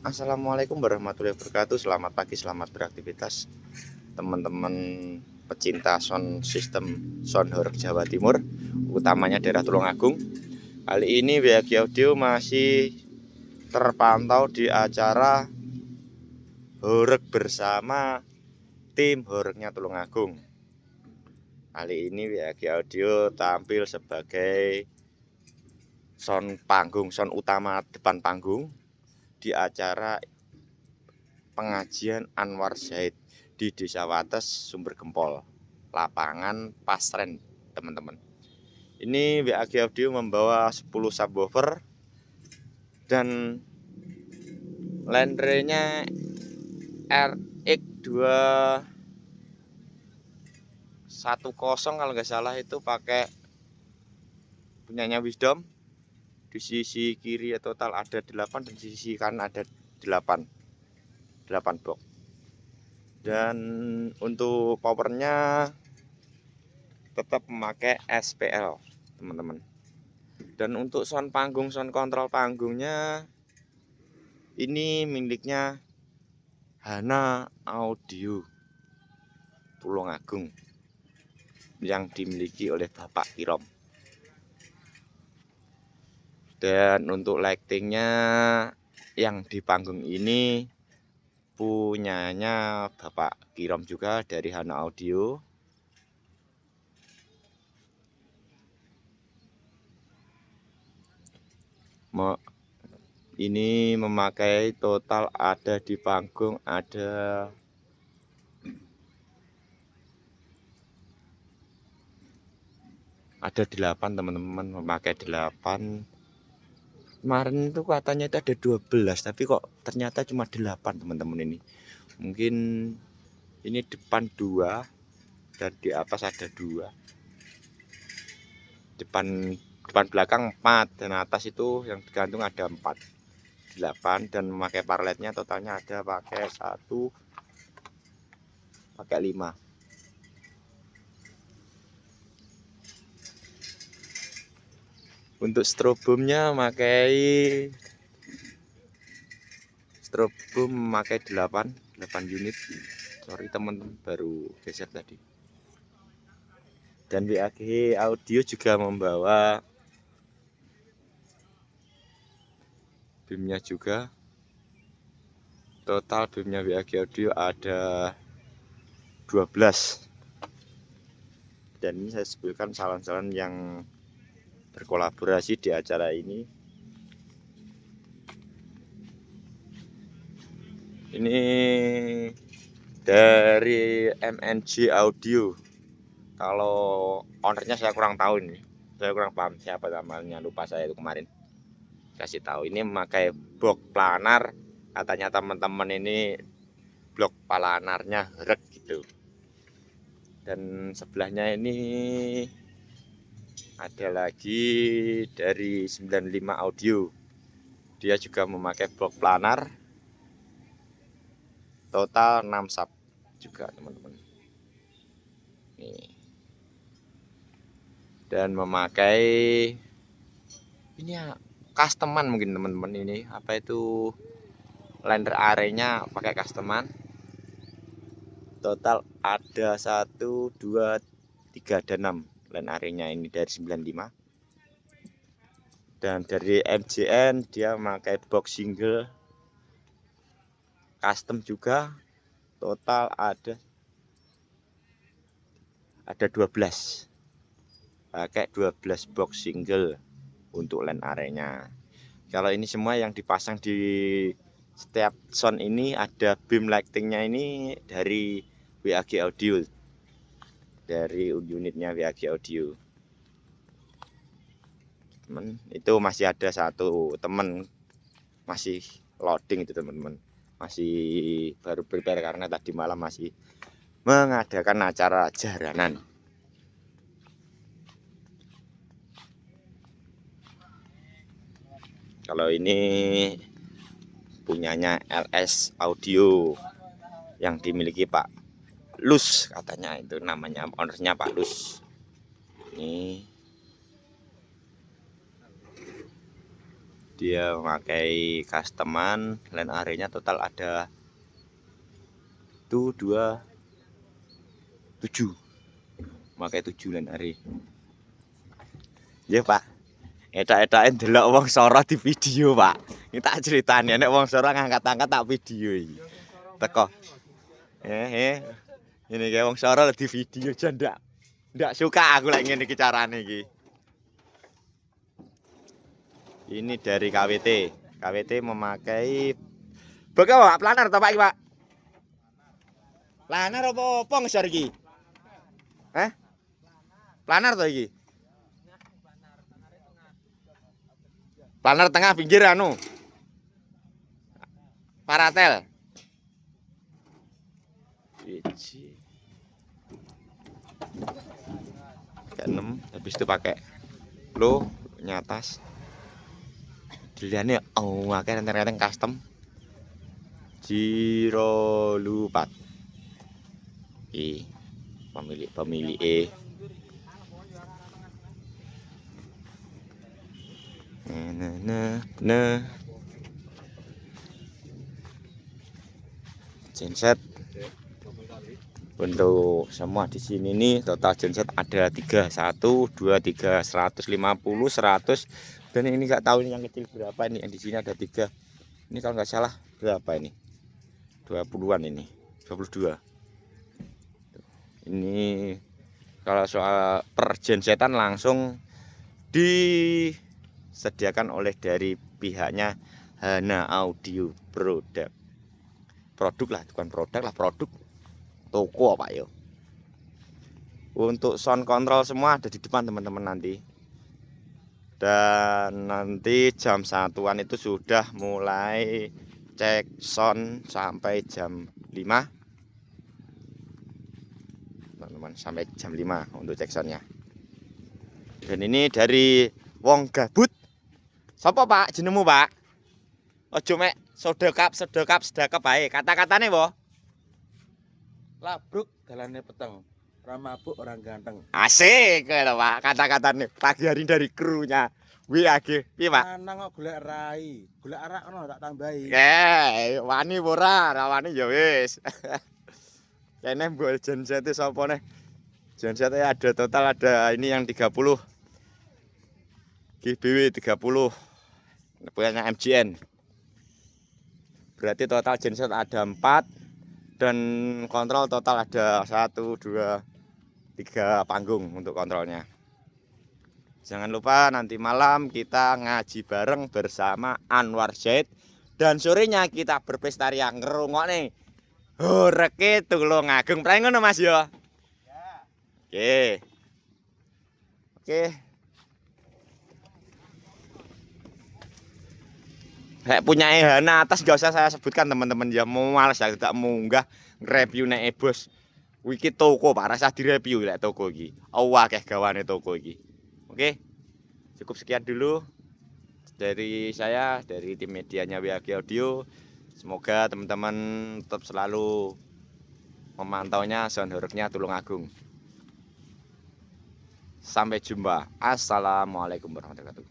Assalamualaikum warahmatullahi wabarakatuh. Selamat pagi, selamat beraktivitas teman-teman pecinta sound system sound horeg Jawa Timur, utamanya daerah Tulungagung. Kali ini WAG Audio masih terpantau di acara horeg bersama tim horegnya Tulungagung. Kali ini WAG Audio tampil sebagai sound panggung, sound utama depan panggung di acara pengajian Anwar Zaid di Desa Wates, Sumber Gempol, lapangan Pasren, teman-teman. Ini WAG Audio membawa 10 subwoofer dan Landre-nya RX210 kalau nggak salah, itu pakai punyanya Wisdom. Di sisi kiri total ada 8 dan di sisi kanan ada 8 box. Dan untuk powernya tetap memakai SPL, teman-teman. Dan untuk sound panggung, sound control panggungnya ini miliknya Hana Audio Tulungagung yang dimiliki oleh Bapak Kirom. Dan untuk lightingnya yang di panggung ini punyanya Bapak Kirom juga dari Hana Audio. Ini memakai total ada di panggung ada 8, teman-teman, memakai 8. Kemarin itu katanya itu ada 12, tapi kok ternyata cuma 8, teman-teman. Ini mungkin ini depan 2 dan di atas ada 2. Depan belakang 4 dan atas itu yang digantung ada 4. 8 dan memakai parletnya totalnya ada pakai 1, pakai 5. Untuk strobomnya memakai 8 unit. Sorry teman, baru geser tadi. Dan WAG Audio juga membawa BIM-nya juga. Total BIM-nya WAG Audio ada 12. Dan ini saya sebutkan salon-salon yang berkolaborasi di acara ini. Ini dari MNG Audio. Kalau ownernya saya kurang tahu, ini saya kurang paham siapa namanya, lupa saya itu kemarin kasih tahu. Ini memakai box planar, katanya teman-teman ini blok planarnya horeg gitu. Dan sebelahnya ini ada lagi dari 95 Audio, dia juga memakai blok planar, total 6 sub juga, teman-teman. Nih. Dan memakai ini ya customan mungkin, teman-teman. Ini apa itu, lander arenya pakai customan. Total ada 1, 2, 3 dan 6 line arenya ini dari 95. Dan dari MJN dia memakai box single custom juga. Total ada 12. Pakai 12 box single untuk line arenya. Kalau ini semua yang dipasang di setiap sound ini ada beam lightingnya ini dari WAG Audio, dari unitnya WAG Audio. Teman, itu masih ada 1 teman masih loading itu, teman-teman. Masih baru prepare karena tadi malam masih mengadakan acara jaranan. Kalau ini punyanya LS Audio yang dimiliki Pak Lus, katanya itu namanya, ownernya Pak Lus. Ini Dia memakai customan, line area-nya total ada 7 memakai 7 line area. Ya Pak, edak-edakan delok wong soro di video Pak. Ini tak ceritani, nek wong soro ngangkat-angkat tak video iki. Teko. Ini kayak wong soro di video aja ndak suka aku lagi ngene iki carane iki. Ini dari KWT. KWT memakai Pak planar to Pak iki Pak? Planar apa ngesor iki? Planar to iki? Planar tengah pinggir anu. Paratel. Iji. Ke-6 habis itu pakai lo nyatas. Dilihatnya akeh renteng-renteng custom. Jiro lupat. Pemilik genset untuk semua di sini nih total genset ada 3 1 2 3 150 100 dan ini nggak tahu ini yang kecil berapa ini, yang di sini ada 3 ini kalau nggak salah berapa ini 20-an ini 22 ini. Kalau soal pergensetan langsung disediakan oleh dari pihaknya Hana Audio produk lah, bukan produk lah, produk toko apa yo. Untuk sound control semua ada di depan teman-teman nanti. Dan nanti jam 1-an itu sudah mulai cek sound sampai jam 5. Teman-teman, sampai jam 5 untuk cek soundnya. Dan ini dari wong gabut. Sopo Pak jenengmu Pak? Ojo mek sedekap bae. Kata-katane wo. Labruk dalane peteng, ramabuk orang ganteng. Asik lho Pak, kata-katane pagi hari dari krunya. Piye Pak? Nang kok golek rai, golek arak ono tak tambahi. Wani ora, wani ya wis. Kene mbok genset sapa nih? Genset ada total ada ini yang 30. GBW 30. Punya MGN. Berarti total genset ada 4 dan kontrol total ada 1 2 3 panggung untuk kontrolnya. Jangan lupa nanti malam kita ngaji bareng bersama Anwar Zaid dan sorenya kita berpesta ria ngrungokne horeke Tulungagung. Prae ngono Mas yo. Ya. Oke. Kayak punya Hana atas gak usah saya sebutkan teman-teman ya, mau males ya tidak munggah nge-review nek bos. Wiki toko Pak, rasa direview lek toko iki. Akeh gawane toko iki. Oke. Cukup sekian dulu dari saya, dari tim medianya WAG Audio. Semoga teman-teman tetap selalu memantaunya sound horornya Tulungagung. Sampai jumpa. Assalamualaikum warahmatullahi wabarakatuh.